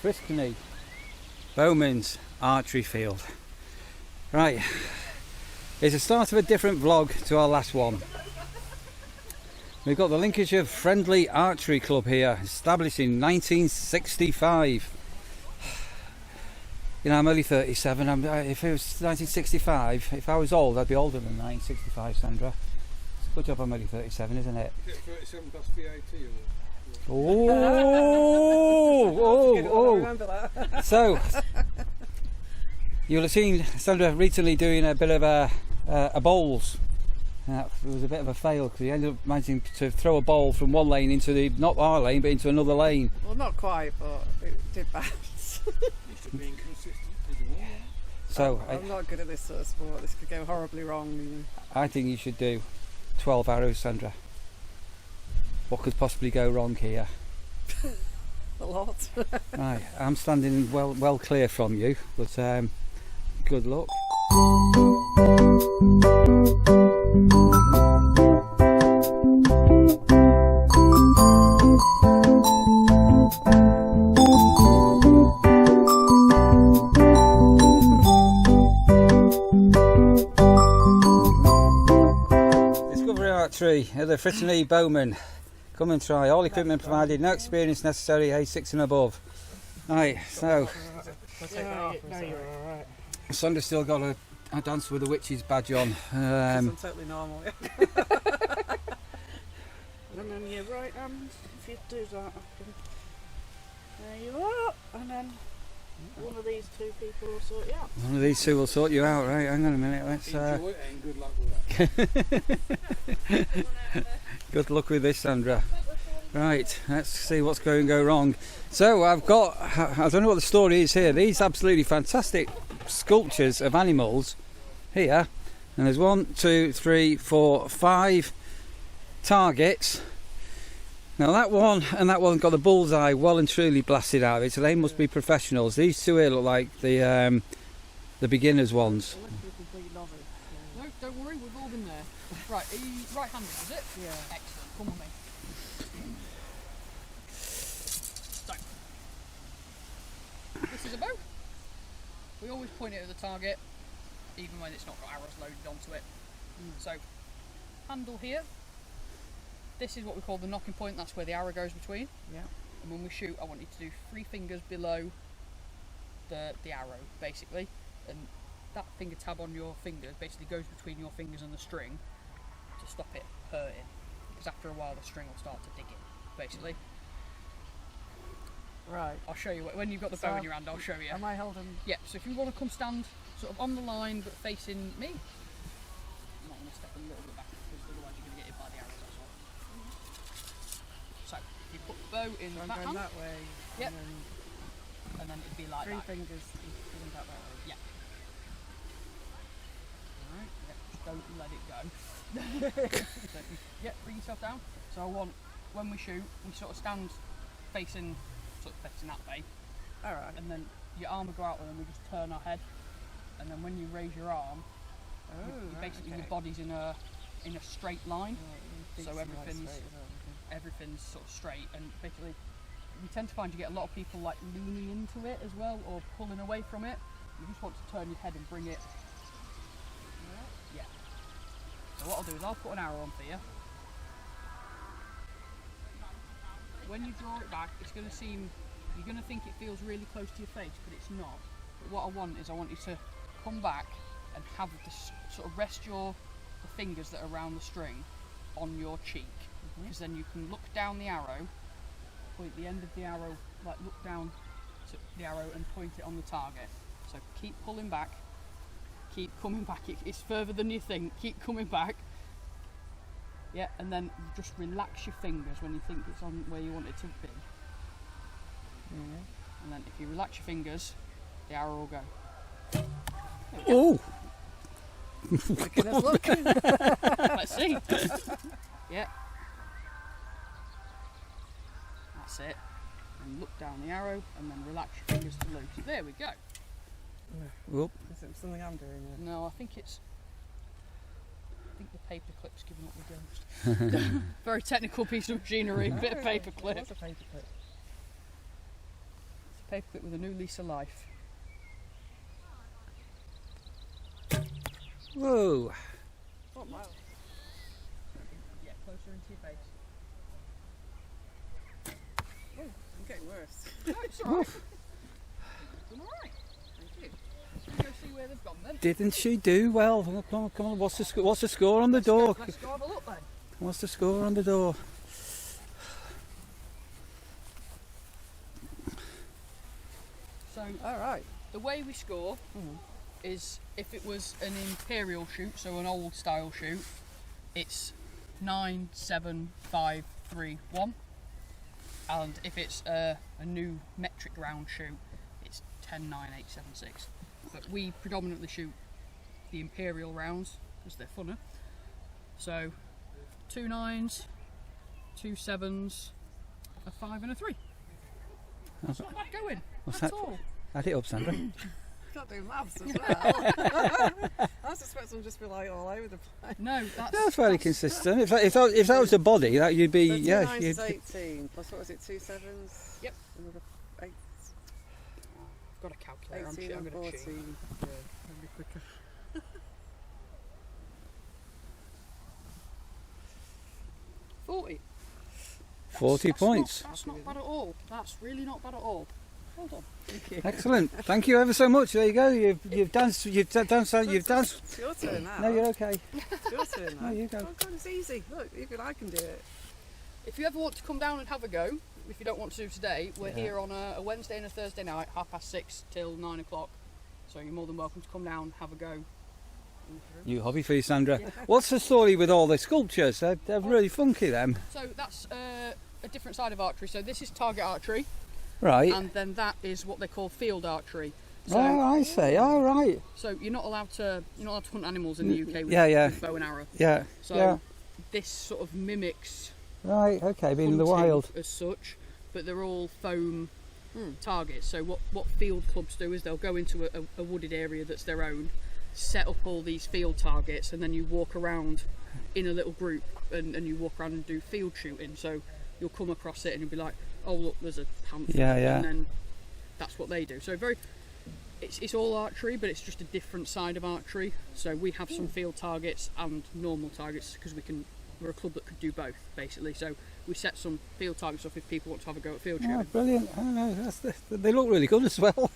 Friskney Bowman's archery field. Right, it's the start of a different vlog to our last one. We've got the Lincolnshire Friendly Archery Club here, established in 1965. You know, I'm only 37. If it was 1965, if I was old, I'd be older than 1965, Sandra. It's a good job I'm only 37, isn't it? 37 plus VAT or... Oh! So, you'll have seen Sandra recently doing a bit of a bowls. It was a bit of a fail because he ended up managing to throw a bowl from one lane into not our lane, but into another lane. Well, not quite, but it did bounce. being consistent. So I'm not good at this sort of sport. This could go horribly wrong. I think you should do 12 arrows, Sandra. What could possibly go wrong here? A lot. Right, I'm standing well clear from you, but good luck. Discovery Archery at the Friskney Bowman. Come and try. All equipment provided, no experience necessary, age 6 and above. Right, so Sandra's still got a Dance with the Witches badge on. I'm totally normal. And then your right hand, if you do that, there you are. And then one of these two people will sort you out. One of these two will sort you out, right? Hang on a minute, let's... Enjoy it and good luck with that. Good luck with this, Sandra. Right, let's see what's going to go wrong. So I've got, I don't know what the story is here, these absolutely fantastic sculptures of animals here. And there's 1, 2, 3, 4, 5 targets. Now that one and that one got the bullseye well and truly blasted out of it, so they must be professionals. These two here look like the beginners ones. No, don't worry, we've all been there. Right, are you right-handed, is it? Yeah. Excellent, come on me. So, this is a bow. We always point it at the target, even when it's not got arrows loaded onto it. So, handle here. This is what we call the knocking point, that's where the arrow goes between. Yeah. And when we shoot, I want you to do 3 fingers below the arrow, basically. And that finger tab on your fingers basically goes between your fingers and the string to stop it hurting. Because after a while the string will start to dig in, basically. Right. I'll show you, when you've got the bow in your hand, I'll show you. Am I holding? Yeah, so if you want to come stand sort of on the line but facing me. I'm not going to step a little bit back because otherwise you're going to get hit by the arrows, that's all. So, you put the bow in I'm that going hand. that way. Yep. And And then it'd be like then 3 that. fingers going that way. Yeah. Alright, yeah, just don't let it go. So, yeah, bring yourself down. So I want, when we shoot, we sort of stand facing that way. Alright. And then your arm will go out and then we just turn our head. And then when you raise your arm, basically your body's in a straight line. So everything's sort of straight, and basically we tend to find you get a lot of people like leaning into it as well or pulling away from it. You just want to turn your head and bring it. Yeah. So what I'll do is I'll put an arrow on for you. When you draw it back, it's going to seem, you're going to think it feels really close to your face, but it's not. But what I want is I want you to come back and have this sort of rest the fingers that are around the string on your cheek, because then you can look down the arrow, point the end of the arrow, like look down to the arrow and point it on the target. So keep pulling back, keep coming back. It's further than you think. Keep coming back. Yeah, and then just relax your fingers when you think it's on where you want it to be. And then if you relax your fingers, the arrow will go. Oh! Look at us, look. Let's see. Yeah. That's it. And look down the arrow and then relax your fingers to loose. There we go. Whoop. Is it something I'm doing? No, I think the paper clip's giving up the ghost. Very technical piece of machinery, bit of paper clip. What's a paper clip? It's a paper clip with a new lease of life. Whoa. Oh, wow. Get closer into your face. I'm getting worse. No, it's alright. Done alright. Thank you. Go see where they've gone then. Didn't she do well? Come on, come on. What's the score on the door? Let's go have a look then. What's the score on the door? So, Alright. the way we score is if it was an imperial shoot, so an old style shoot, it's 9, 7, 5, 3, 1. And if it's a new metric round shoot, it's 10, 9, 8, 7, 6. But we predominantly shoot the imperial rounds because they're funner. So 2 9s, 2 7s, a 5 and a 3. That's not bad going. What's at that? all. Add it up, Sandra. Can't do maths as well. I suspect I'll just be like all over the place. No, That's fairly consistent. If that was a body, that you'd be So 2 yeah. 9s You'd, is 18, plus what was it, 2 7s? Yep. Another 8, I've got a calculator. 18 I'm and going to 14. cheat. Yeah, that'd be quicker. 40. 40 points. That's not bad at all. That's really not bad at all. Well done. Thank you. Excellent. Thank you ever so much. There you go. You've danced. You've danced. It's your turn now. No, you're okay. It's your turn now. No, you go. Oh, God, it's easy. Look, even I can do it. If you ever want to come down and have a go, if you don't want to do today, we're Yeah. here on a Wednesday and a Thursday night, 6:30 till 9 o'clock. So you're more than welcome to come down, have a go. New hobby for you, Sandra. What's the story with all the sculptures? They're really funky, them. So that's a different side of archery. So this is target archery, Right. and then that is what they call field archery. So, Oh, I see. All right. so you're not allowed to hunt animals in the UK with, Yeah. with bow and arrow. Yeah. So yeah. this sort of mimics Right. Okay. Being in the hunting wild. as such, but they're all foam targets. So what field clubs do is they'll go into a wooded area that's their own, set up all these field targets, and then you walk around in a little group and you walk around and do field shooting. So you'll come across it and you'll be like, oh look, there's a panther. Yeah, yeah. And then that's what they do. So it's all archery, but it's just a different side of archery. So we have some field targets and normal targets because we're a club that could do both basically. So we set some field targets up if people want to have a go at field shooting. Oh, brilliant. Oh, no, they look really good as well.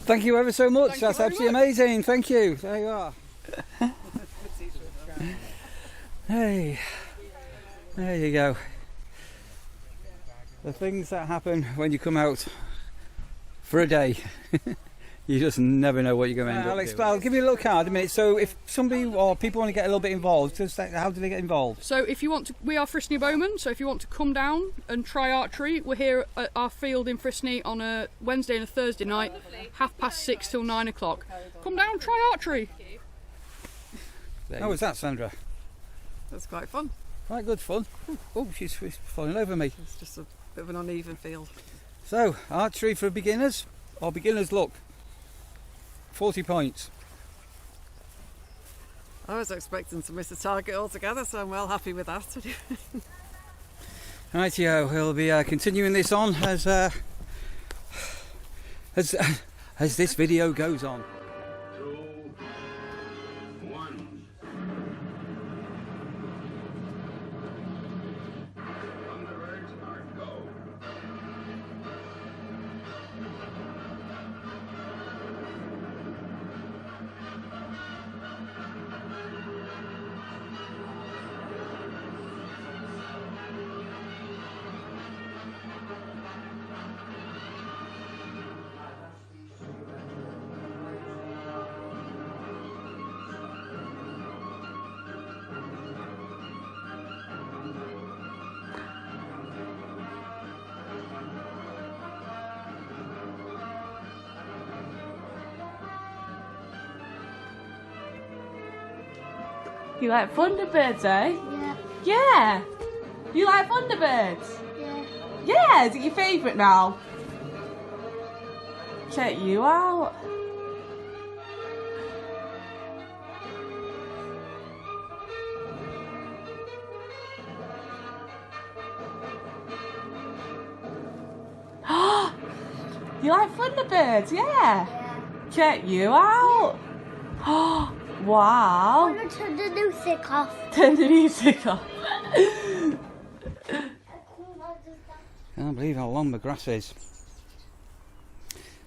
Thank you ever so much. Thank you That's very absolutely much. amazing. Thank you. There you are. Hey, there you go. The things that happen when you come out for a day. You just never know what you're going to end up doing. I'll give you a little card in a minute. So if somebody or people want to get a little bit involved, just how do they get involved? So if you want to, we are Frisney Bowmen, so if you want to come down and try archery, we're here at our field in Frisney on a Wednesday and a Thursday night, 6:30 till 9 o'clock. Come down, try archery. How was that, Sandra? That's quite fun. Quite good fun. Oh, she's falling over me. It's just a bit of an uneven field. So, archery for beginners, or beginner's luck. 40 points. I was expecting to miss a target altogether, so I'm well happy with that. Rightio, we'll be continuing this on as this video goes on. 2, 1. Thunderbirds are go. You like Thunderbirds, eh? Yeah, Yeah! You like Thunderbirds? yeah. Yeah! Is it your favourite now? Check you out. You like Thunderbirds? Yeah. Check you out. Oh, wow. I'm going to turn the music off. Turn the music off. Can't believe how long the grass is.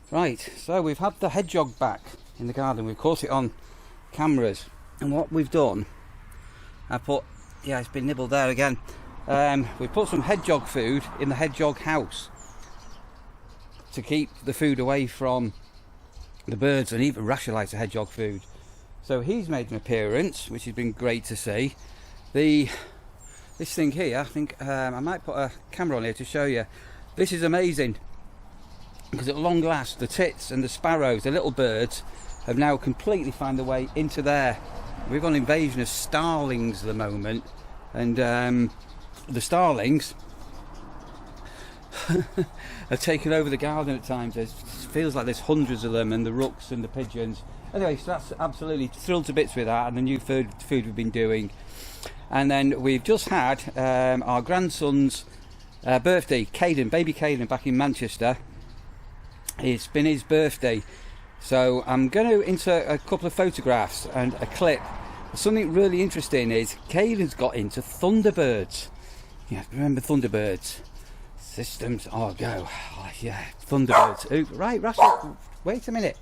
Right, so we've had the hedgehog back in the garden. We've caught it on cameras, and what we've done, I put, yeah, it's been nibbled there again. We put some hedgehog food in the hedgehog house to keep the food away from the birds, and even Rasha likes the hedgehog food. So he's made an appearance, which has been great to see. This thing here, I think I might put a camera on here to show you. This is amazing, because at long last the tits and the sparrows, the little birds, have now completely found their way into there. We've got an invasion of starlings at the moment, and the starlings have taken over the garden at times. It feels like there's hundreds of them, and the rooks and the pigeons. Anyway, so that's absolutely thrilled to bits with that, and the new food we've been doing. And then we've just had our grandson's birthday, Kayden, baby Kayden, back in Manchester. It's been his birthday, so I'm going to insert a couple of photographs and a clip. Something really interesting is Kayden's got into Thunderbirds. Yeah, remember Thunderbirds? Systems, oh go, oh, yeah, Thunderbirds. Right, Russell, wait a minute.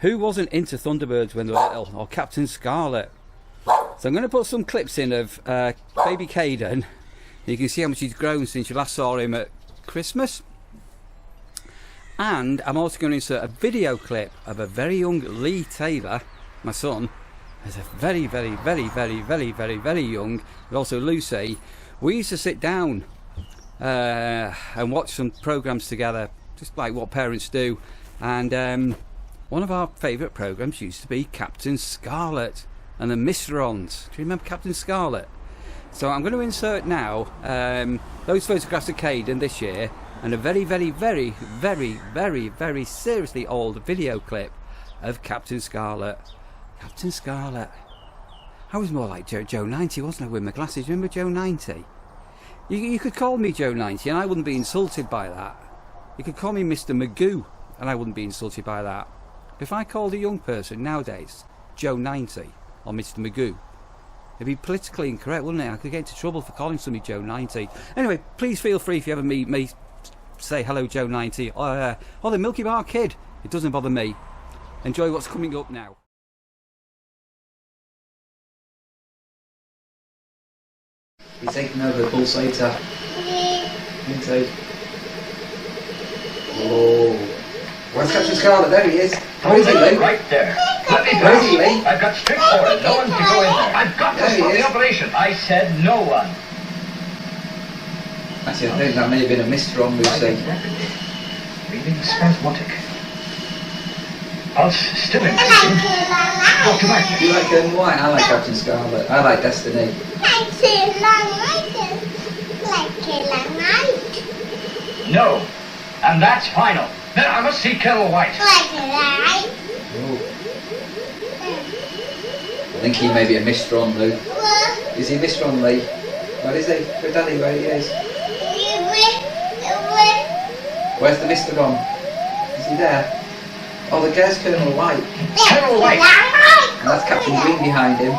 Who wasn't into Thunderbirds when they were little, or Captain Scarlet? So I'm going to put some clips in of baby Kayden. You can see how much he's grown since you last saw him at Christmas. And I'm also going to insert a video clip of a very young Lee Taylor, my son. As a very young, but also Lucy. We used to sit down and watch some programs together, just like what parents do. And one of our favourite programs used to be Captain Scarlet and the Mysterons. Do you remember Captain Scarlet? So I'm going to insert now those photographs of Kayden this year, and a very seriously old video clip of Captain Scarlet. Captain Scarlet. I was more like Joe 90, wasn't I, with my glasses? Remember Joe 90? You could call me Joe 90 and I wouldn't be insulted by that. You could call me Mr. Magoo and I wouldn't be insulted by that. If I called a young person nowadays Joe 90 or Mr. Magoo, it'd be politically incorrect, wouldn't it? I could get into trouble for calling somebody Joe 90. Anyway, please feel free if you ever meet me, say hello Joe 90 or the Milky Bar Kid. It doesn't bother me. Enjoy what's coming up now. We're taking over the pulsator. Inside. Oh. Where's Captain Scarlet? There he is. Where is he, Lee? Right there. Let me Where is he, Lee? I've got strict orders. No one to go in there. I've got to stop the operation. I said no one. Actually, I think that may have been a Mysteron, Lucy. Breathing spasmodic. Pulse still increasing. Dr. Mac. You like white? I like Captain Scarlet. I like Destiny. No. And that's final. Then I must see Colonel White. Oh. I think he may be a Mysteron, Lou. Is he Mysteron, Lee? Where is he? Where Daddy, where he is? Where's the Mysteron? Is he there? Oh, there's Colonel White. Colonel White. And that's Captain Green behind him.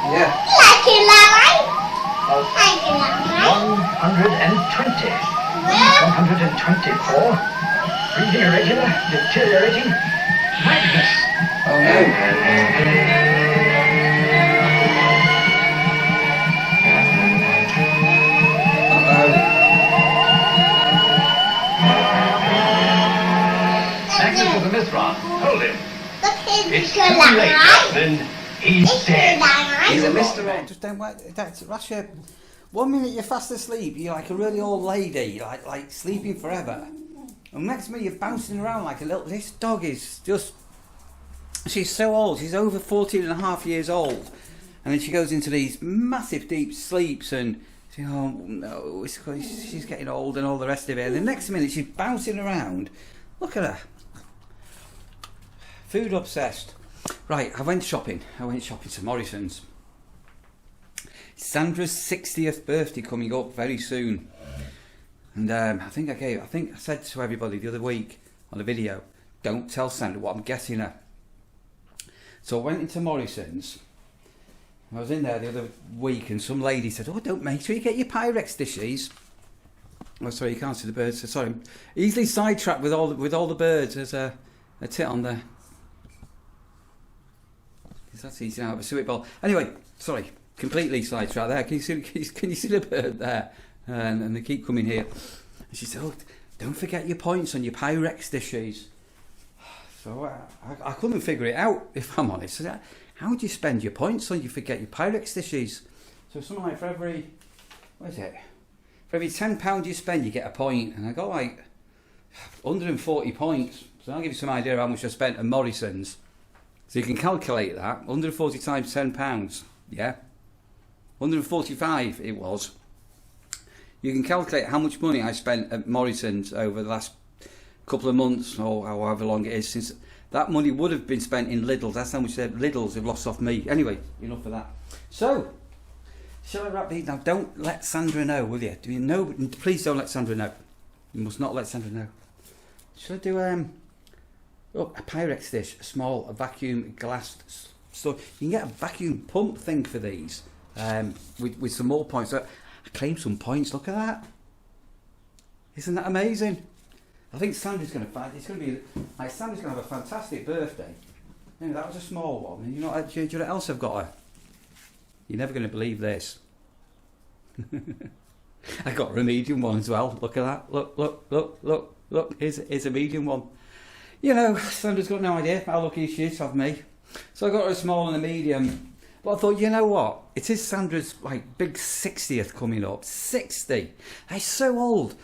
Yeah. 120. 124. Breathing irregular. Deteriorating. Madness. Oh no. Access to the Mithron. Hold him. It's too late. Then he's dead. He's a Mysteron. Just don't wait. That's Russia. 1 minute you're fast asleep, you're like a really old lady, like sleeping forever. And next minute you're bouncing around like a little. This dog is just. She's so old. She's over 14 and a half years old, and then she goes into these massive deep sleeps and. Oh no, she's getting old and all the rest of it. And the next minute she's bouncing around. Look at her. Food obsessed. Right, I went shopping to Morrison's. Sandra's 60th birthday coming up very soon. And I think I said to everybody the other week on a video, don't tell Sandra what I'm getting her. So I went into Morrison's. I was in there the other week and some lady said, oh, don't make sure you get your Pyrex dishes. Oh, sorry, you can't see the birds. Sorry, I'm easily sidetracked with all the birds. There's a tit on there. That's easy out of a suet bowl. Anyway, sorry, completely sidetracked there. Can you see the bird there? And they keep coming here. And she said, oh, don't forget your points on your Pyrex dishes. So I couldn't figure it out, if I'm honest. So how do you spend your points on you forget your Pyrex dishes? So something like for every, what is it? For every £10 you spend, you get a point. And I got like 140 points. So I'll give you some idea of how much I spent at Morrison's. So you can calculate that. 140 times £10, yeah? 145 it was. You can calculate how much money I spent at Morrison's over the last couple of months, or however long it is, since that money would have been spent in Lidl's. That's how much Lidl's have lost off me. Anyway, enough of that. So, shall I wrap these now? Don't let Sandra know, will you? Do you know? Please don't let Sandra know. You must not let Sandra know. Shall I do a Pyrex dish, a vacuum glass. So you can get a vacuum pump thing for these, with some more points. So I claimed some points. Look at that. Isn't that amazing? I think Sandra's going to find Sandra's going to have a fantastic birthday. You know, that was a small one. And you know what else I've got her? You're never going to believe this. I got her a medium one as well. Look at that. Look. Here's a medium one. You know, Sandra's got no idea how lucky she is to have me. So I got her a small and a medium. But I thought, you know what? It is Sandra's like big 60th coming up. 60. I'm so old.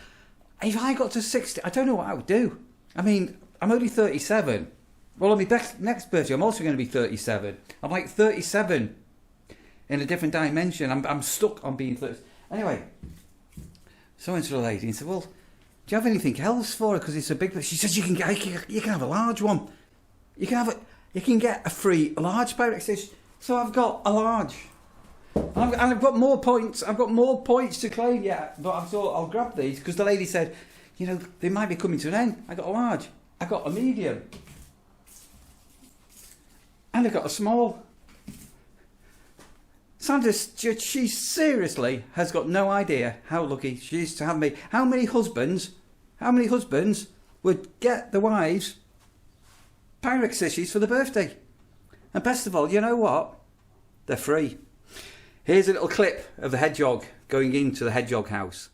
If I got to 60, I don't know what I would do. I mean, I'm only 37. Well, on my next birthday, I'm also going to be 37. I'm like 37 in a different dimension. I'm stuck on being 30. Anyway, so I went to the lady and said, well, do you have anything else for her? Because it's a big... She said, you can have a large one. You can get a free large Pyrex dish. So I've got a large. And I've got more points. I've got more points to claim yet. But I thought I'll grab these because the lady said, you know, they might be coming to an end. I got a large. I got a medium. And I got a small. Sandra, she seriously has got no idea how lucky she is to have me. How many husbands would get the wives Pyrex dishes for the birthday? And best of all, you know what? They're free. Here's a little clip of the hedgehog going into the hedgehog house.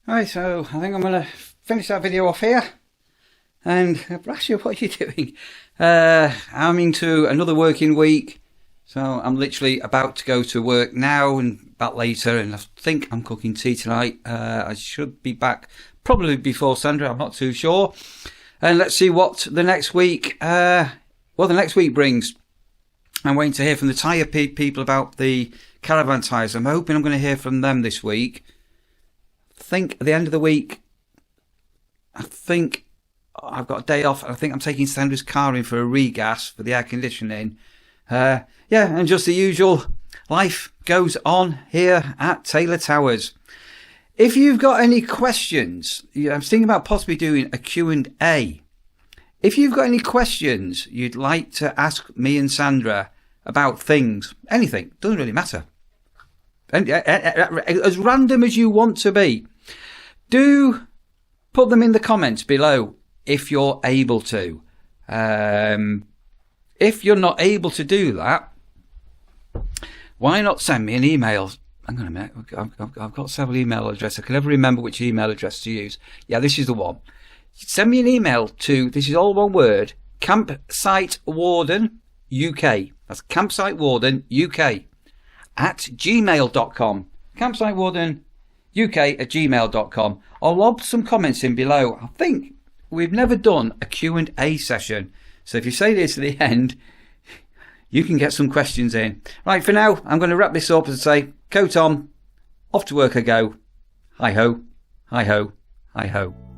Right, so I think I'm going to finish that video off here. And Brasher, what are you doing? I'm into another working week. So I'm literally about to go to work now and back later. And I think I'm cooking tea tonight. I should be back probably before Sandra. I'm not too sure. And let's see what the next week, brings. I'm waiting to hear from the tyre people about the Caravan tyres. I'm hoping I'm going to hear from them this week. I think at the end of the week, I think I've got a day off. I think I'm taking Sandra's car in for a regas for the air conditioning. Yeah, and just the usual life goes on here at Taylor Towers. If you've got any questions, I'm thinking about possibly doing a Q&A. If you've got any questions you'd like to ask me and Sandra about things, anything, doesn't really matter. And as random as you want to be, do put them in the comments below if you're able to. If you're not able to do that, why not send me an email? Hang on a minute, I've got several email addresses. I can never remember which email address to use. Yeah, this is the one. Send me an email to, this is all one word, campsitewardenuk. That's campsitewardenuk @gmail.com. campsitewardenuk@gmail.com. I'll lob some comments in below. I think we've never done a Q&A session. So if you say this at the end, you can get some questions in. Right, for now, I'm going to wrap this up and say, coat on, off to work I go. Hi ho, hi ho, hi ho.